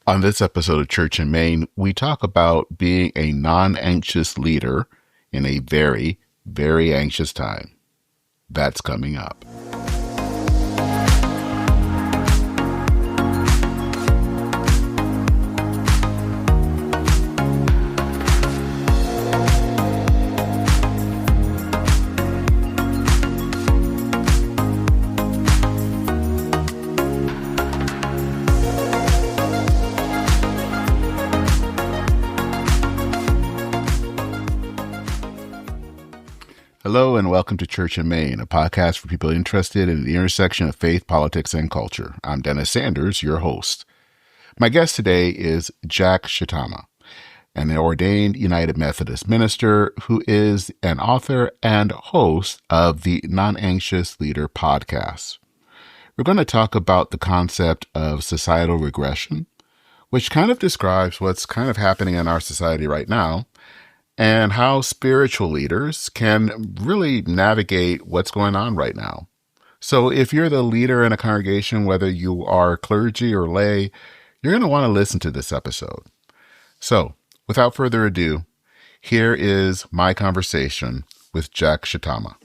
On this episode of Church and Main, we talk about being a non-anxious leader in a very, very anxious time. That's coming up. Hello and welcome to Church and Main, a podcast for people interested in the intersection of faith, politics, and culture. I'm Dennis Sanders, your host. My guest today is Jack Shitama, an ordained United Methodist minister who is an author and host of the Non-Anxious Leader podcast. We're going to talk about the concept of societal regression, which kind of describes what's kind of happening in our society right now, and how spiritual leaders can really navigate what's going on right now. So if you're the leader in a congregation, whether you are clergy or lay, you're going to want to listen to this episode. So without further ado, here is my conversation with Jack Shitama.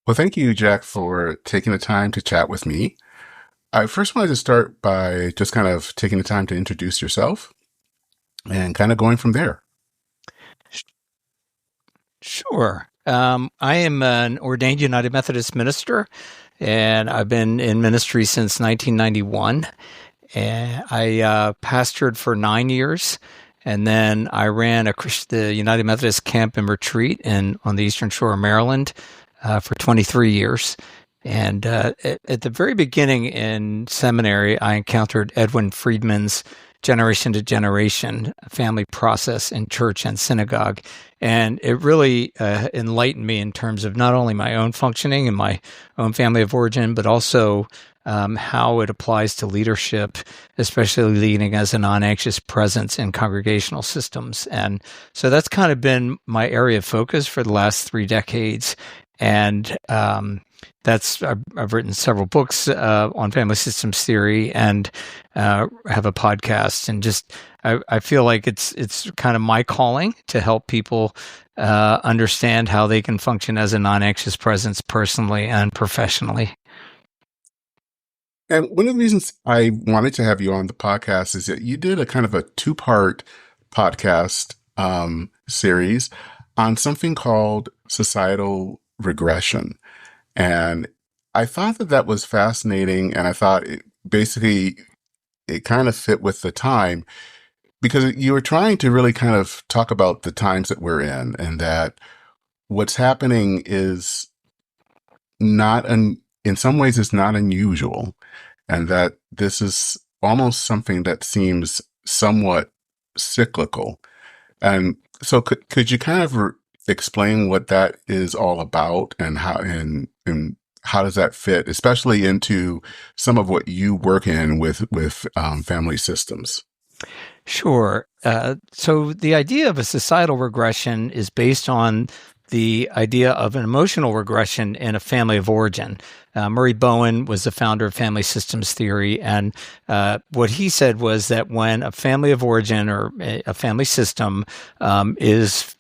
Well, thank you, Jack, for taking the time to chat with me. I first wanted to start by just kind of taking the time to introduce yourself and kind of going from there. Sure. I am an ordained United Methodist minister, and I've been in ministry since 1991. And I pastored for 9 years, and then I ran the United Methodist camp and retreat on the Eastern Shore of Maryland for 23 years. And at the very beginning in seminary, I encountered Edwin Friedman's Generation to Generation family process in church and synagogue. And it really enlightened me in terms of not only my own functioning and my own family of origin, but also how it applies to leadership, especially leading as a non-anxious presence in congregational systems. And so that's kind of been my area of focus for the last 3 decades. And I've written several books on family systems theory and have a podcast. And just I feel like it's kind of my calling to help people understand how they can function as a non-anxious presence personally and professionally. And one of the reasons I wanted to have you on the podcast is that you did a kind of a 2-part podcast series on something called societal regression. And I thought that was fascinating. And I thought it kind of fit with the time, because you were trying to really kind of talk about the times that we're in, and that what's happening is in some ways it's not unusual, and that this is almost something that seems somewhat cyclical. And so could you kind of explain what that is all about, and how does that fit, especially into some of what you work in with family systems? Sure. So the idea of a societal regression is based on the idea of an emotional regression in a family of origin. Murray Bowen was the founder of family systems theory, and what he said was that when a family of origin or a family system is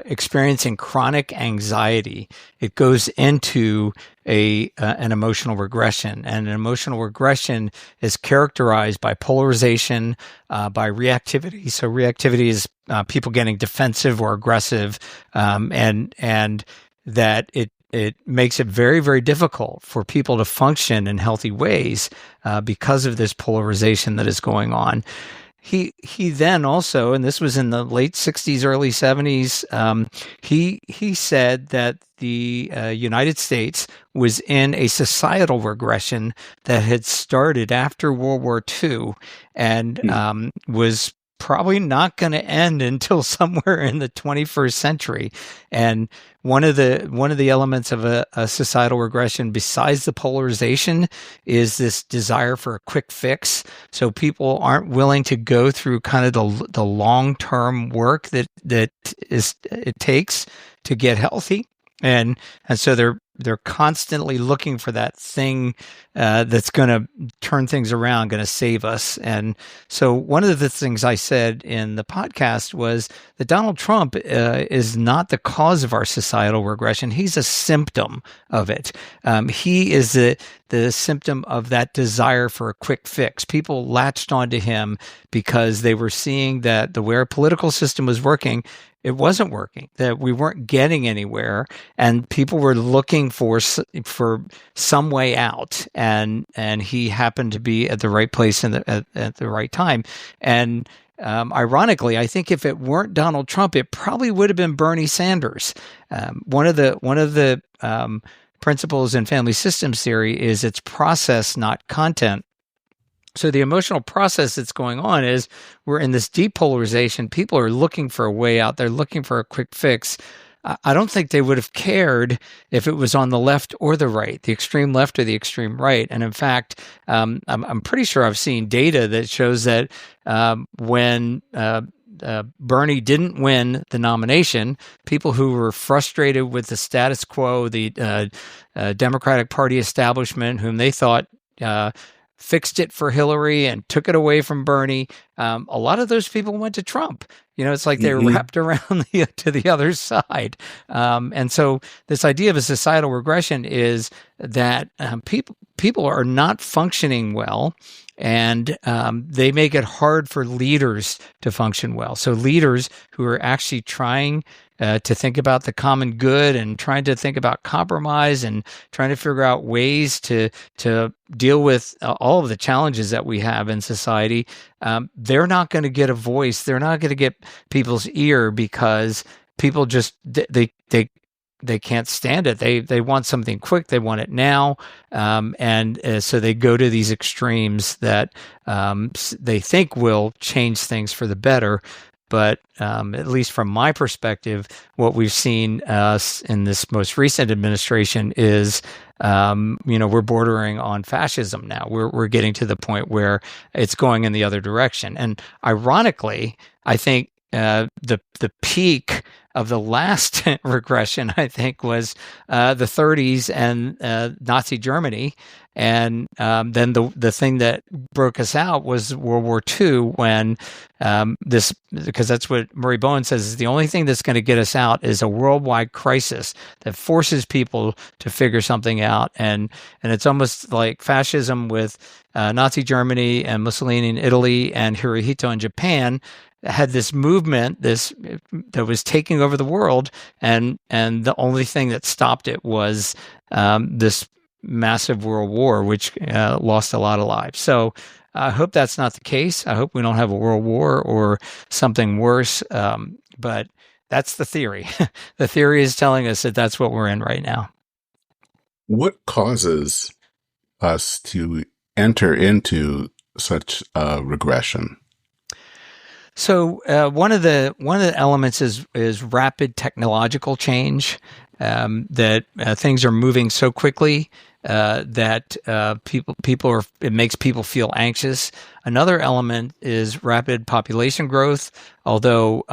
experiencing chronic anxiety, it goes into an emotional regression. And an emotional regression is characterized by polarization, by reactivity. So reactivity is people getting defensive or aggressive, and that it makes it very, very difficult for people to function in healthy ways because of this polarization that is going on. He then also, and this was in the late 60s, early 70s, he said that the United States was in a societal regression that had started after World War II and was probably not going to end until somewhere in the 21st century. And one of the elements of a societal regression, besides the polarization, is this desire for a quick fix. So people aren't willing to go through kind of the long-term work that it takes to get healthy. And so they're constantly looking for that thing that's going to turn things around, going to save us. And so one of the things I said in the podcast was that Donald Trump is not the cause of our societal regression. He's a symptom of it. He is the symptom of that desire for a quick fix. People latched onto him because they were seeing that the way our political system was working, it wasn't working, that we weren't getting anywhere, and people were looking for some way out, and he happened to be at the right place at the right time. And ironically, I think if it weren't Donald Trump, it probably would have been Bernie Sanders. One of the principles in family systems theory is it's process, not content. So the emotional process that's going on is we're in this deep polarization. People are looking for a way out. They're looking for a quick fix. I don't think they would have cared if it was on the left or the right, the extreme left or the extreme right. And in fact, I'm pretty sure I've seen data that shows that when Bernie didn't win the nomination, people who were frustrated with the status quo, the Democratic Party establishment, whom they thought fixed it for Hillary and took it away from Bernie, a lot of those people went to Trump. It's like they were wrapped around to the other side. And so this idea of a societal regression is that people are not functioning well, and they make it hard for leaders to function well. So leaders who are actually trying to think about the common good and trying to think about compromise and trying to figure out ways to deal with all of the challenges that we have in society, they're not going to get a voice. They're not going to get people's ear because people just they can't stand it. They want something quick. They want it now, and so they go to these extremes that they think will change things for the better. But at least from my perspective, what we've seen in this most recent administration is, we're bordering on fascism now. We're getting to the point where it's going in the other direction. And ironically, I think the peak of the last regression, I think, was the 30s and Nazi Germany. And then the thing that broke us out was World War II, when because that's what Murray Bowen says, is the only thing that's going to get us out is a worldwide crisis that forces people to figure something out. And it's almost like fascism with Nazi Germany and Mussolini in Italy and Hirohito in Japan had this movement that was taking over the world, and the only thing that stopped it was this massive world war, which lost a lot of lives. So I hope that's not the case. I hope we don't have a world war or something worse. But that's the theory. The theory is telling us that that's what we're in right now. What causes us to enter into such a regression? So one of the elements is rapid technological change. That things are moving so quickly that people are. It makes people feel anxious. Another element is rapid population growth. Although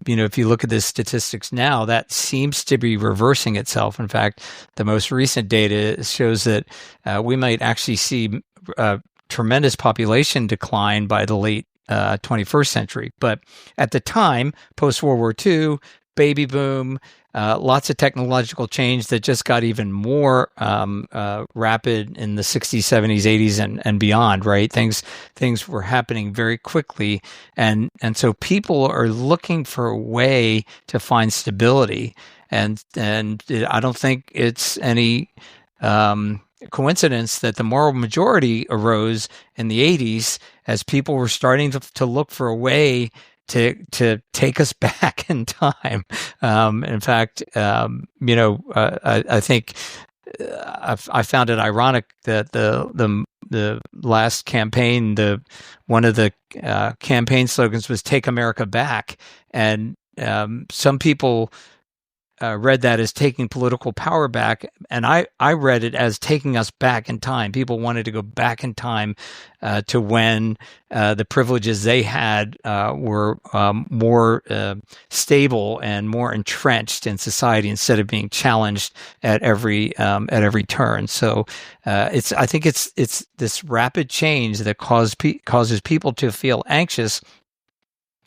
if you look at the statistics now, that seems to be reversing itself. In fact, the most recent data shows that we might actually see tremendous population decline by the late 21st century. But at the time, post-World War II, baby boom, lots of technological change that just got even more rapid in the 60s, 70s, 80s, and beyond, right? Things were happening very quickly. And so people are looking for a way to find stability. And I don't think it's any coincidence that the moral majority arose in the 80s as people were starting to look for a way to take us back in time. In fact, I think I found it ironic that the the last campaign, one of the campaign slogans was "Take America Back," and some people read that as taking political power back, and I read it as taking us back in time. People wanted to go back in time to when the privileges they had were more stable and more entrenched in society instead of being challenged at every turn. So I think it's this rapid change that causes people to feel anxious,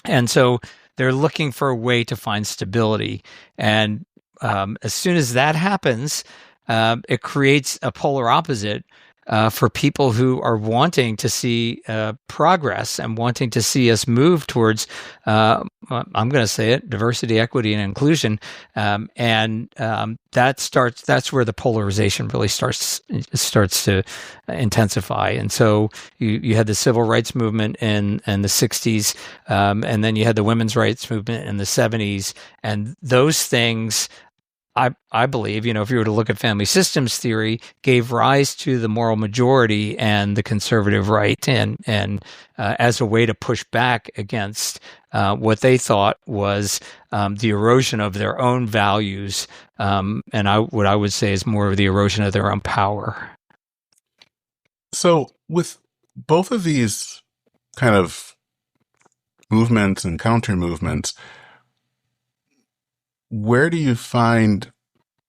and so they're looking for a way to find stability. And as soon as that happens, it creates a polar opposite for people who are wanting to see progress and wanting to see us move towards, I'm going to say it, diversity, equity, and inclusion. That's where the polarization really starts to intensify. And so you had the civil rights movement in the 60s, and then you had the women's rights movement in the 70s. And those things, I believe, if you were to look at family systems theory, gave rise to the moral majority and the conservative right, and as a way to push back against what they thought was the erosion of their own values, and what I would say is more of the erosion of their own power. So with both of these kind of movements and counter movements, where do you find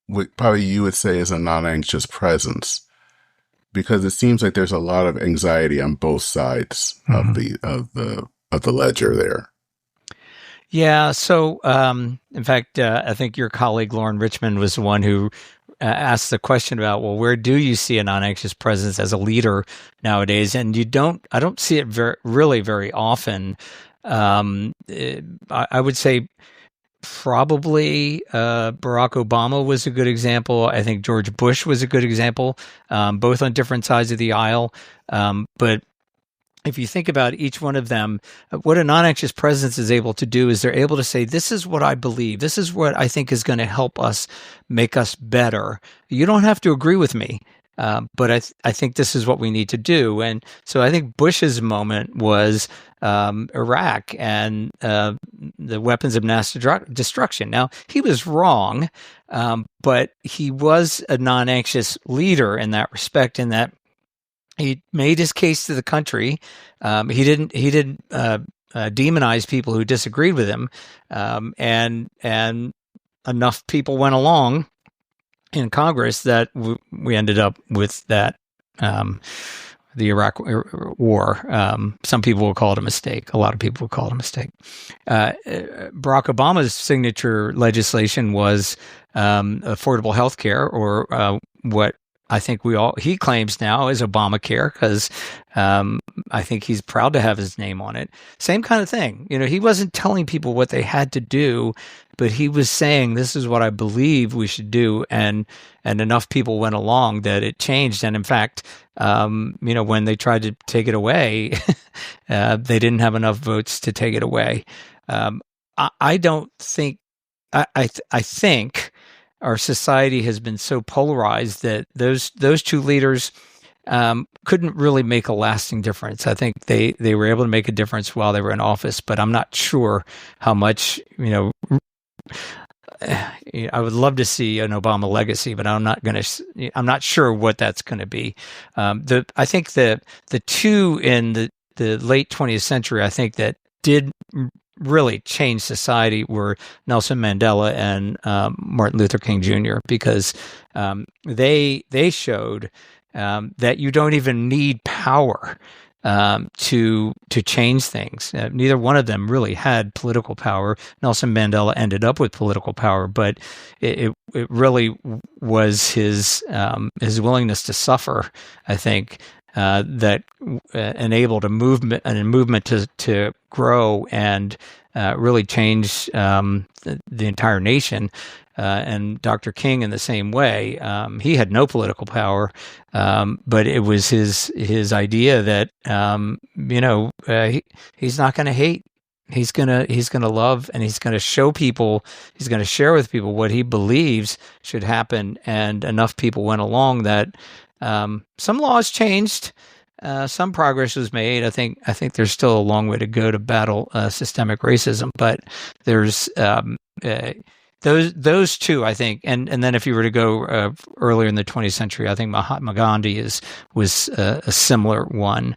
what probably you would say is a non-anxious presence? Because it seems like there's a lot of anxiety on both sides of the ledger there. Yeah. So, in fact, I think your colleague Lauren Richmond was the one who asked the question about, well, where do you see a non-anxious presence as a leader nowadays? And I don't see it very often. I would say probably Barack Obama was a good example. I think George Bush was a good example, both on different sides of the aisle. But if you think about each one of them, what a non-anxious presence is able to do is they're able to say, this is what I believe. This is what I think is going to help us make us better. You don't have to agree with me. But I think this is what we need to do. And so I think Bush's moment was Iraq and the weapons of mass destruction. Now, he was wrong, but he was a non-anxious leader in that respect, in that he made his case to the country. He didn't demonize people who disagreed with him, and enough people went along in Congress that we ended up with that, the Iraq War. Some people will call it a mistake. A lot of people will call it a mistake. Barack Obama's signature legislation was affordable health care, or what I think he claims now is Obamacare, because I think he's proud to have his name on it. Same kind of thing. He wasn't telling people what they had to do, but he was saying, this is what I believe we should do. And enough people went along that it changed. And in fact, when they tried to take it away, they didn't have enough votes to take it away. I think our society has been so polarized that those two leaders couldn't really make a lasting difference. I think they were able to make a difference while they were in office, but I'm not sure how much, I would love to see an Obama legacy, but I'm not sure what that's going to be. I think the two in the late 20th century, I think, that did really change society were Nelson Mandela and Martin Luther King Jr., because they showed that you don't even need power to change things. Neither one of them really had political power. Nelson Mandela ended up with political power, but it really was his willingness to suffer, I think, that enabled a movement to grow and really change the entire nation. And Dr. King, in the same way, he had no political power, but it was his idea that he's not going to hate. He's gonna love, and he's gonna show people. He's gonna share with people what he believes should happen. And enough people went along that some laws changed, some progress was made. I think there's still a long way to go to battle systemic racism, but there's those two, I think, and then if you were to go earlier in the 20th century, I think Mahatma Gandhi was a similar one.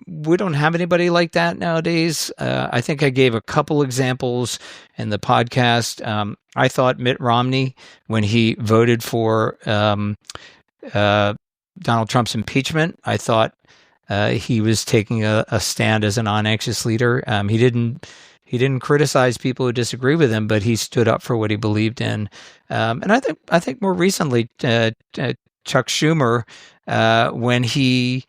We don't have anybody like that nowadays. I think I gave a couple examples in the podcast. I thought Mitt Romney, when he voted for Donald Trump's impeachment, I thought he was taking a stand as a non-anxious leader. He didn't criticize people who disagree with him, but he stood up for what he believed in. And I think more recently, Chuck Schumer, when he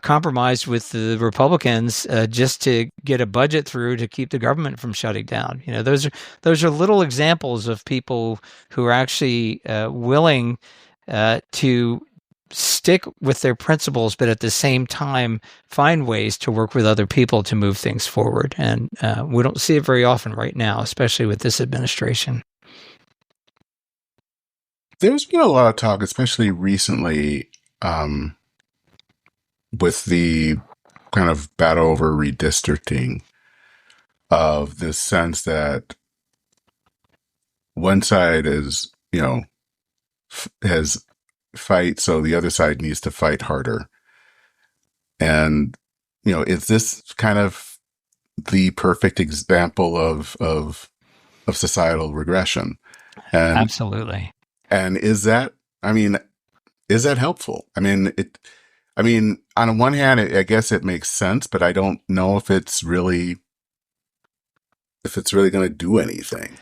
compromised with the Republicans just to get a budget through to keep the government from shutting down. Those are little examples of people who are actually willing to stick with their principles, but at the same time find ways to work with other people to move things forward. And we don't see it very often right now, especially with this administration. There's been a lot of talk, especially recently, with the kind of battle over redistricting, of this sense that one side is, has fight, so the other side needs to fight harder. And, is this kind of the perfect example of societal regression? And absolutely. And is that helpful? On one hand, I guess it makes sense, but I don't know if it's really going to do anything.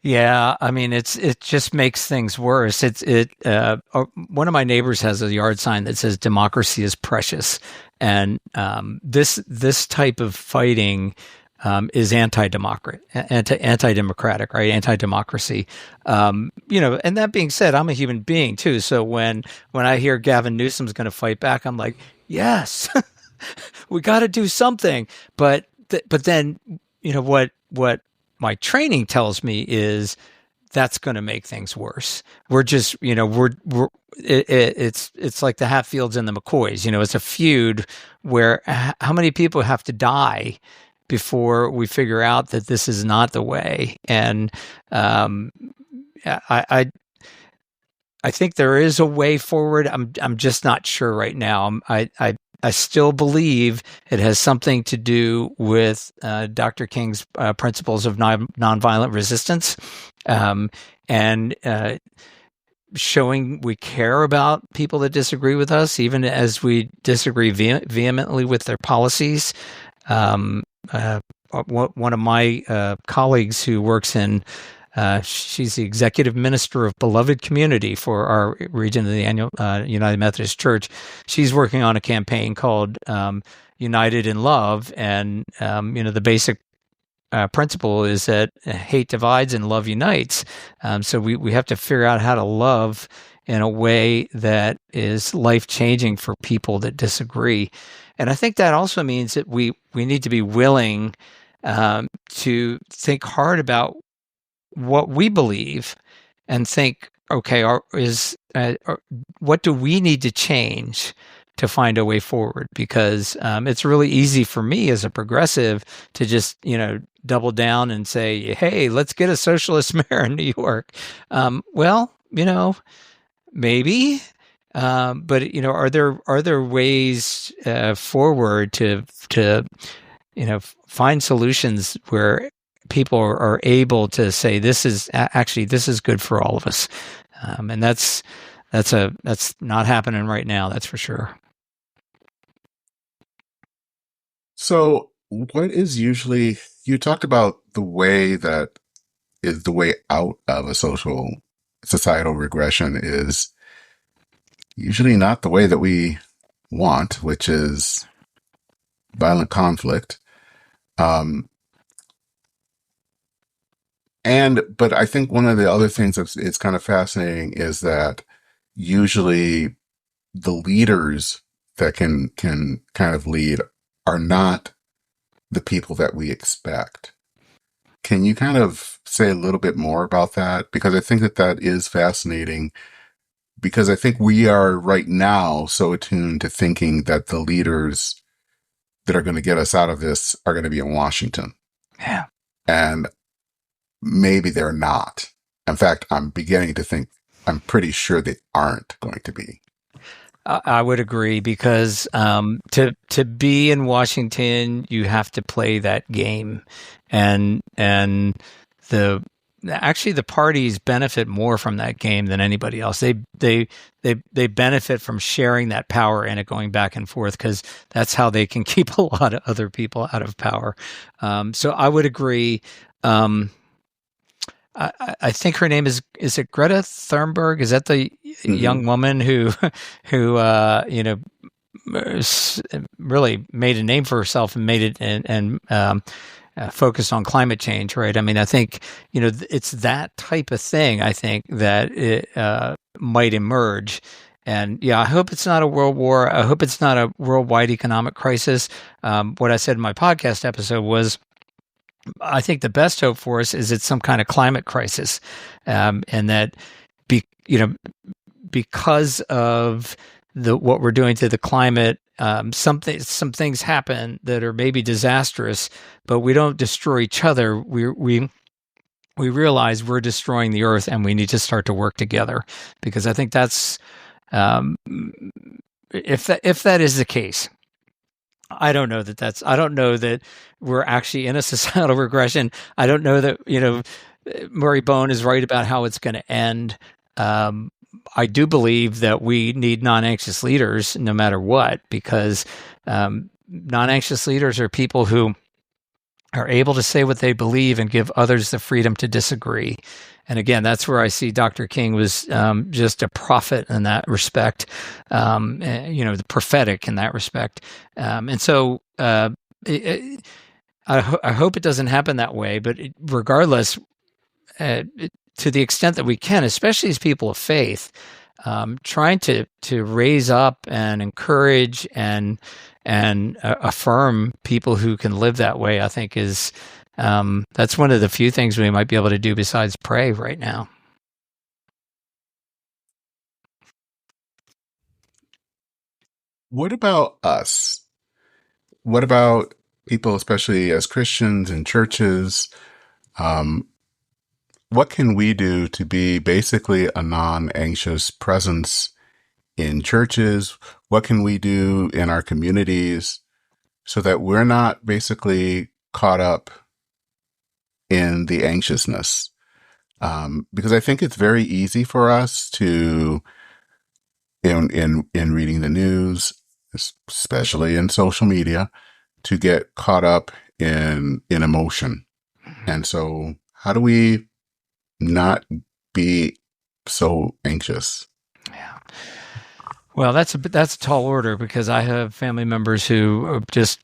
Yeah, it just makes things worse. One of my neighbors has a yard sign that says "Democracy is precious," and this type of fighting is anti-democratic, right? Anti-democracy. And that being said, I'm a human being too. So when I hear Gavin Newsom's going to fight back, I'm like, yes, we got to do something. But then, what my training tells me is that's going to make things worse. We're just, it's like the Hatfields and the McCoys. It's a feud where how many people have to die before we figure out that this is not the way. And I think there is a way forward. I'm just not sure right now. I still believe it has something to do with Dr. King's principles of nonviolent resistance, and showing we care about people that disagree with us, even as we disagree vehemently with their policies. One of my colleagues who works in she's the executive minister of Beloved Community for our region of the annual United Methodist Church. She's working on a campaign called United in Love, and the basic principle is that hate divides and love unites. So we have to figure out how to love in a way that is life-changing for people that disagree. And I think that also means that we need to be willing to think hard about what we believe and think, okay, what do we need to change to find a way forward? Because it's really easy for me as a progressive to just, double down and say, hey, let's get a socialist mayor in New York. Maybe. But are there ways forward to find solutions where people are able to say this is good for all of us, and that's not happening right now. That's for sure. So, what is usually, you talked about the way that is the way out of a societal regression is usually not the way that we want, which is violent conflict. But I think one of the other things it's kind of fascinating is that usually the leaders that can kind of lead are not the people that we expect. Can you kind of say a little bit more about that? Because I think that is fascinating, because I think we are right now so attuned to thinking that the leaders that are going to get us out of this are going to be in Washington. Yeah. And maybe they're not. In fact, I'm beginning to think, I'm pretty sure they aren't going to be. I would agree, because to be in Washington, you have to play that game, and the actually the parties benefit more from that game than anybody else. They benefit from sharing that power and it going back and forth, because that's how they can keep a lot of other people out of power. So I would agree. I think her name is it Greta Thunberg? Is that the young woman who really made a name for herself and made it and focused on climate change, right? I mean, I think it's that type of thing. I think that it might emerge. And yeah, I hope it's not a world war. I hope it's not a worldwide economic crisis. What I said in my podcast episode was, I think the best hope for us is it's some kind of climate crisis, and that because of what we're doing to the climate, some things happen that are maybe disastrous, but we don't destroy each other. We realize we're destroying the earth, and we need to start to work together, because I think that's if that is the case. I don't know that we're actually in a societal regression. I don't know that, Murray Bone is right about how it's going to end. I do believe that we need non-anxious leaders no matter what, because non-anxious leaders are people who are able to say what they believe and give others the freedom to disagree. And again, that's where I see Dr. King was just a prophet in that respect, the prophetic in that respect. And so I hope it doesn't happen that way. But regardless, to the extent that we can, especially as people of faith, trying to raise up and encourage and affirm people who can live that way, I think is that's one of the few things we might be able to do besides pray right now. What about us? What about people, especially as Christians in churches? What can we do to be basically a non-anxious presence in churches? What can we do in our communities so that we're not basically caught up in the anxiousness? Because I think it's very easy for us to, in reading the news, especially in social media, to get caught up in emotion. And so how do we not be so anxious? Yeah. Well, that's a tall order, because I have family members who are just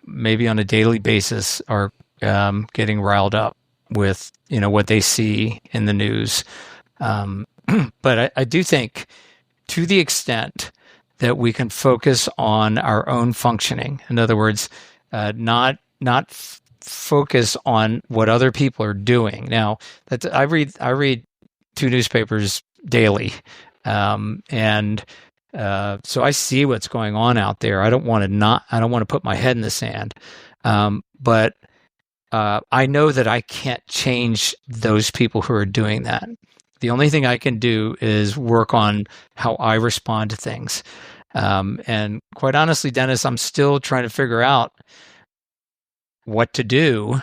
maybe on a daily basis are getting riled up with what they see in the news. But I do think, to the extent that we can focus on our own functioning, in other words, not focus on what other people are doing. Now, I read 2 newspapers daily, and so I see what's going on out there. I don't want to put my head in the sand, but I know that I can't change those people who are doing that. The only thing I can do is work on how I respond to things. And quite honestly, Dennis, I'm still trying to figure out what to do,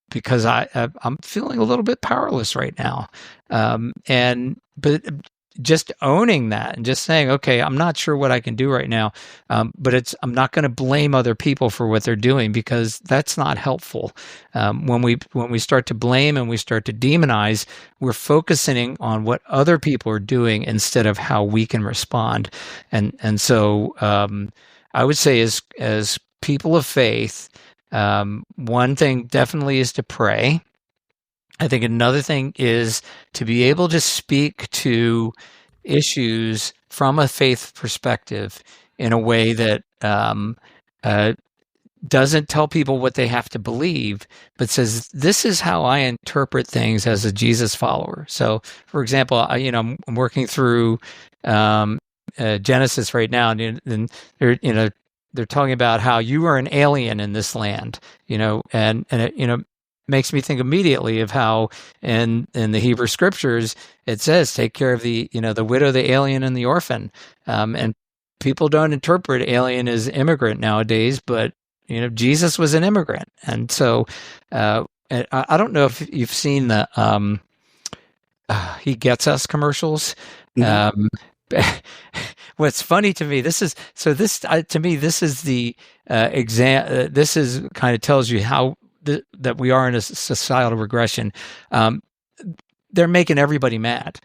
because I'm feeling a little bit powerless right now. But just owning that and just saying, okay, I'm not sure what I can do right now, but I'm not going to blame other people for what they're doing, because that's not helpful. When we start to blame and we start to demonize, we're focusing on what other people are doing instead of how we can respond. And so I would say, as people of faith, one thing definitely is to pray. I think another thing is to be able to speak to issues from a faith perspective in a way that doesn't tell people what they have to believe, but says, this is how I interpret things as a Jesus follower. So, for example, I'm working through Genesis right now, and they're talking about how you are an alien in this land, and it, makes me think immediately of how in the Hebrew scriptures it says, take care of the widow, the alien, and the orphan. And people don't interpret alien as immigrant nowadays, but Jesus was an immigrant. And so I don't know if you've seen the He Gets Us commercials. Mm-hmm. What's funny to me, this is the exam. This is kind of tells you how that we are in a societal regression. They're making everybody mad.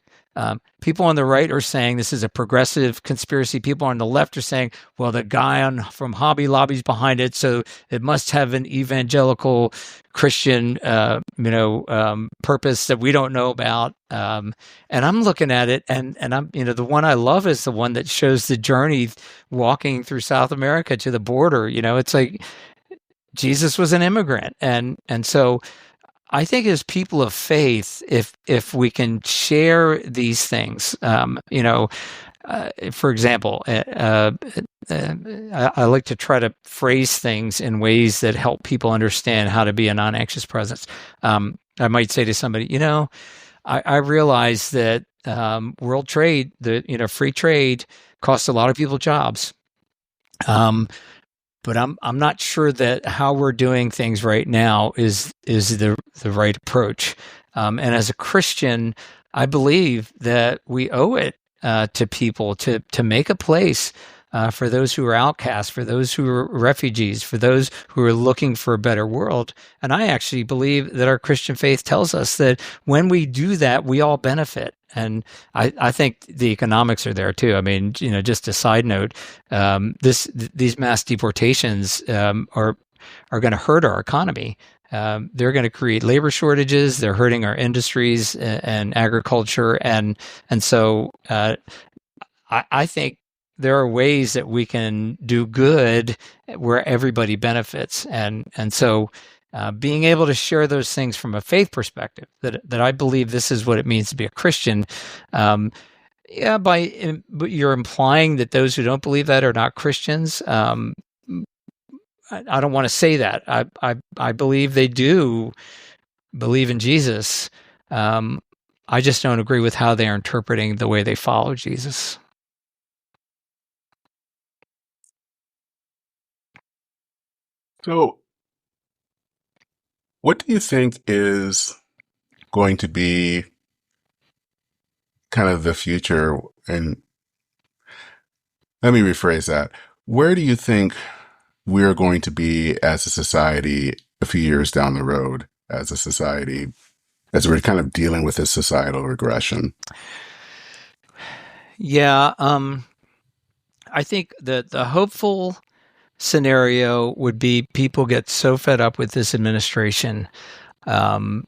People on the right are saying this is a progressive conspiracy. People on the left are saying, well, the guy from Hobby Lobby's behind it, so it must have an evangelical Christian, purpose that we don't know about. And I'm looking at it, and I'm, the one I love is the one that shows the journey walking through South America to the border. It's like Jesus was an immigrant, and so I think as people of faith, if we can share these things, for example, I like to try to phrase things in ways that help people understand how to be a non-anxious presence. I might say to somebody, I realize that world trade, free trade costs a lot of people jobs. But I'm not sure that how we're doing things right now is the right approach. And as a Christian, I believe that we owe it to people to make a place for those who are outcasts, for those who are refugees, for those who are looking for a better world. And I actually believe that our Christian faith tells us that when we do that, we all benefit. And I think the economics are there too. I mean, just a side note, these mass deportations are going to hurt our economy. They're going to create labor shortages. They're hurting our industries and agriculture, and so I think there are ways that we can do good where everybody benefits, and so. Being able to share those things from a faith perspective, that I believe this is what it means to be a Christian. But you're implying that those who don't believe that are not Christians. I don't want to say that. I believe they do believe in Jesus. I just don't agree with how they're interpreting the way they follow Jesus. So, what do you think is going to be kind of the future? And let me rephrase that. Where do you think we're going to be as a society a few years down the road, as a society, as we're kind of dealing with this societal regression? Yeah, I think that the hopeful scenario would be people get so fed up with this administration, and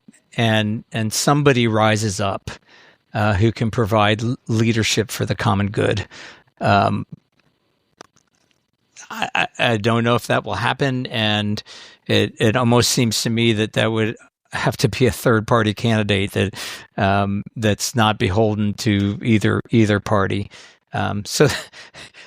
somebody rises up who can provide leadership for the common good. I don't know if that will happen, and it almost seems to me that would have to be a third party candidate that's not beholden to either party. So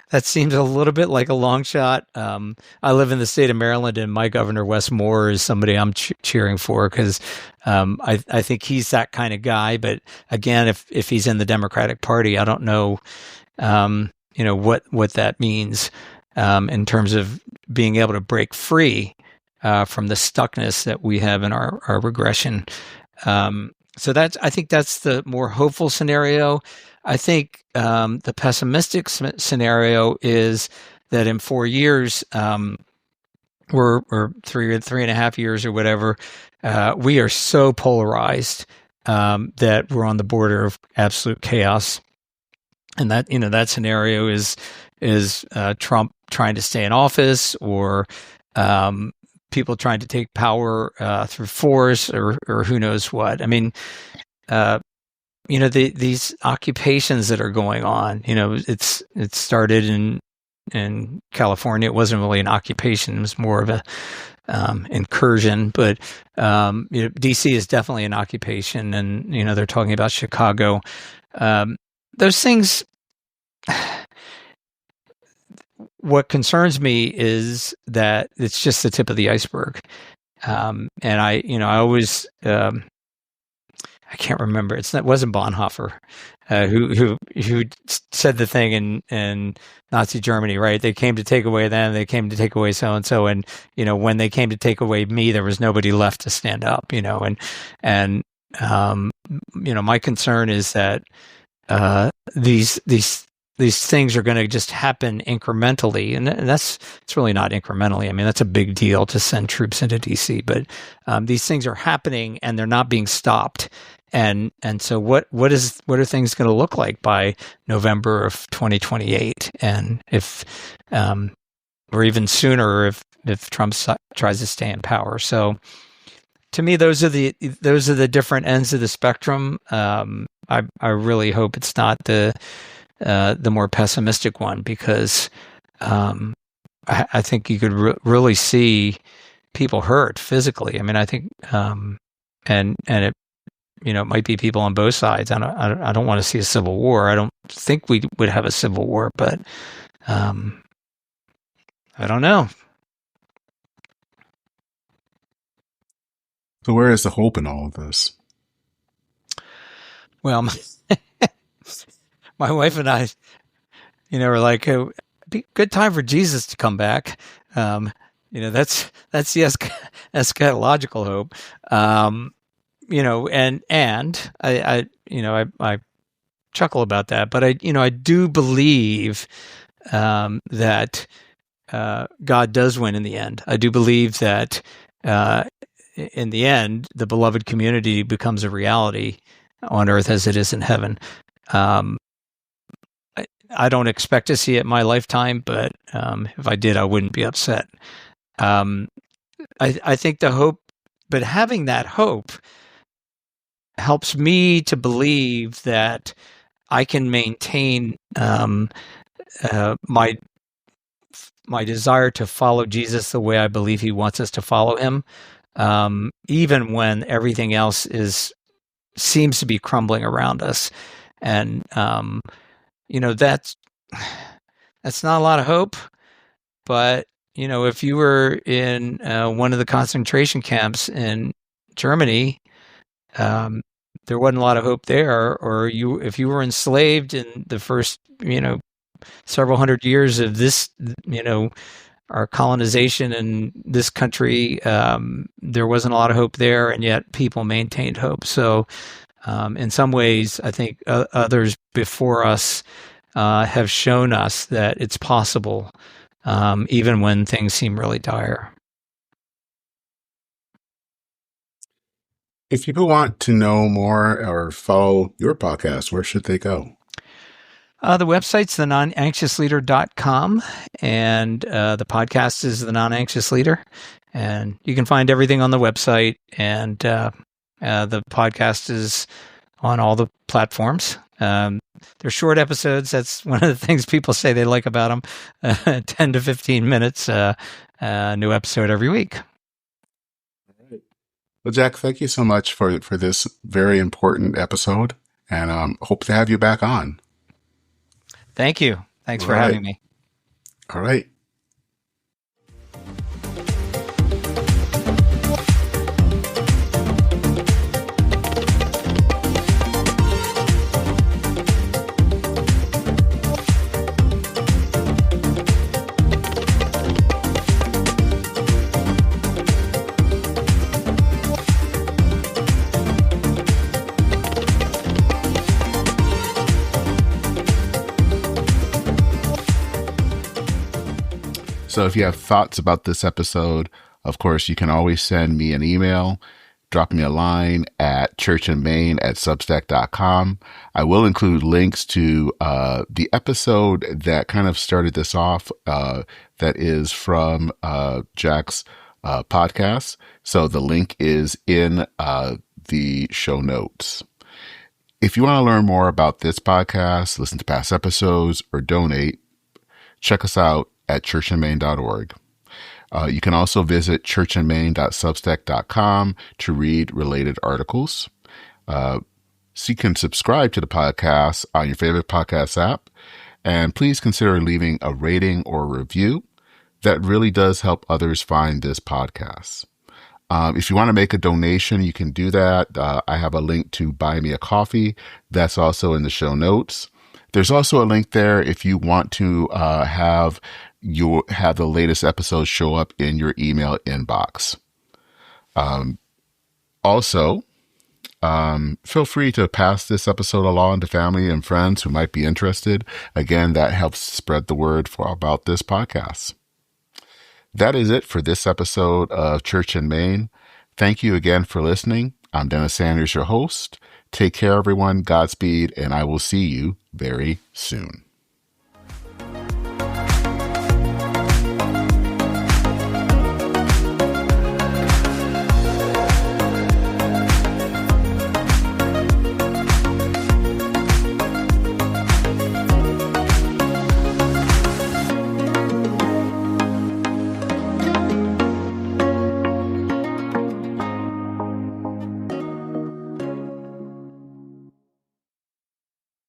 that seems a little bit like a long shot. I live in the state of Maryland, and my governor, Wes Moore, is somebody I'm cheering for because I think he's that kind of guy. But again, if he's in the Democratic Party, I don't know, what that means in terms of being able to break free from the stuckness that we have in our regression. So I think that's the more hopeful scenario. I think the pessimistic scenario is that in 4 years, or 3.5 years or whatever, we are so polarized that we're on the border of absolute chaos. And that scenario is Trump trying to stay in office, or people trying to take power through force, or who knows what. I mean, these occupations that are going on, it started in in California. It wasn't really an occupation; it was more of a incursion. But DC is definitely an occupation, and they're talking about Chicago. Those things. What concerns me is that it's just the tip of the iceberg. And I always, I can't remember. It wasn't Bonhoeffer who said the thing in Nazi Germany, right? They came to take away them. They came to take away so and so, and when they came to take away me, there was nobody left to stand up. And my concern is that these things are going to just happen incrementally, and it's really not incrementally. I mean, that's a big deal to send troops into DC, but these things are happening and they're not being stopped. And so what are things going to look like by November of 2028? And if or even sooner if Trump tries to stay in power. So to me, those are the different ends of the spectrum. I really hope it's not the more pessimistic one, because I think you could really see people hurt physically. I mean, I think and it it might be people on both sides. I don't want to see a civil war. I don't think we would have a civil war, but I don't know. So where is the hope in all of this? Well, my wife and I, were like, it'd be a good time for Jesus to come back. That's the eschatological hope. And I chuckle about that, but I do believe that God does win in the end. I do believe that in the end, the beloved community becomes a reality on earth as it is in heaven. I don't expect to see it in my lifetime, but if I did, I wouldn't be upset. I think the hope, but having that hope helps me to believe that I can maintain my desire to follow Jesus the way I believe he wants us to follow him, even when everything else seems to be crumbling around us. And that's not a lot of hope, but if you were in one of the concentration camps in Germany, there wasn't a lot of hope there. Or if you were enslaved in the first several hundred years of this our colonization in this country, there wasn't a lot of hope there, and yet people maintained hope. So in some ways, I think others before us have shown us that it's possible, even when things seem really dire. If people want to know more or follow your podcast, where should they go? The website's thenonanxiousleader.com, and the podcast is The Non-Anxious Leader. And you can find everything on the website, and the podcast is on all the platforms. They're short episodes. That's one of the things people say they like about them. 10 to 15 minutes, new episode every week. Well, Jack, thank you so much for this very important episode, and hope to have you back on. Thank you. Thanks for having me. All right. So if you have thoughts about this episode, of course, you can always send me an email, drop me a line at churchandmain@substack.com. I will include links to the episode that kind of started this off, that is from Jack's podcast. So the link is in the show notes. If you want to learn more about this podcast, listen to past episodes, or donate, check us out at churchandmain.org. You can also visit churchandmain.substack.com to read related articles. So you can subscribe to the podcast on your favorite podcast app. And please consider leaving a rating or review. That really does help others find this podcast. If you want to make a donation, you can do that. I have a link to buy me a coffee. That's also in the show notes. There's also a link there if you want to have the latest episodes show up in your email inbox. Also, feel free to pass this episode along to family and friends who might be interested. Again, that helps spread the word about this podcast. That is it for this episode of Church and Main. Thank you again for listening. I'm Dennis Sanders, your host. Take care, everyone. Godspeed, and I will see you very soon.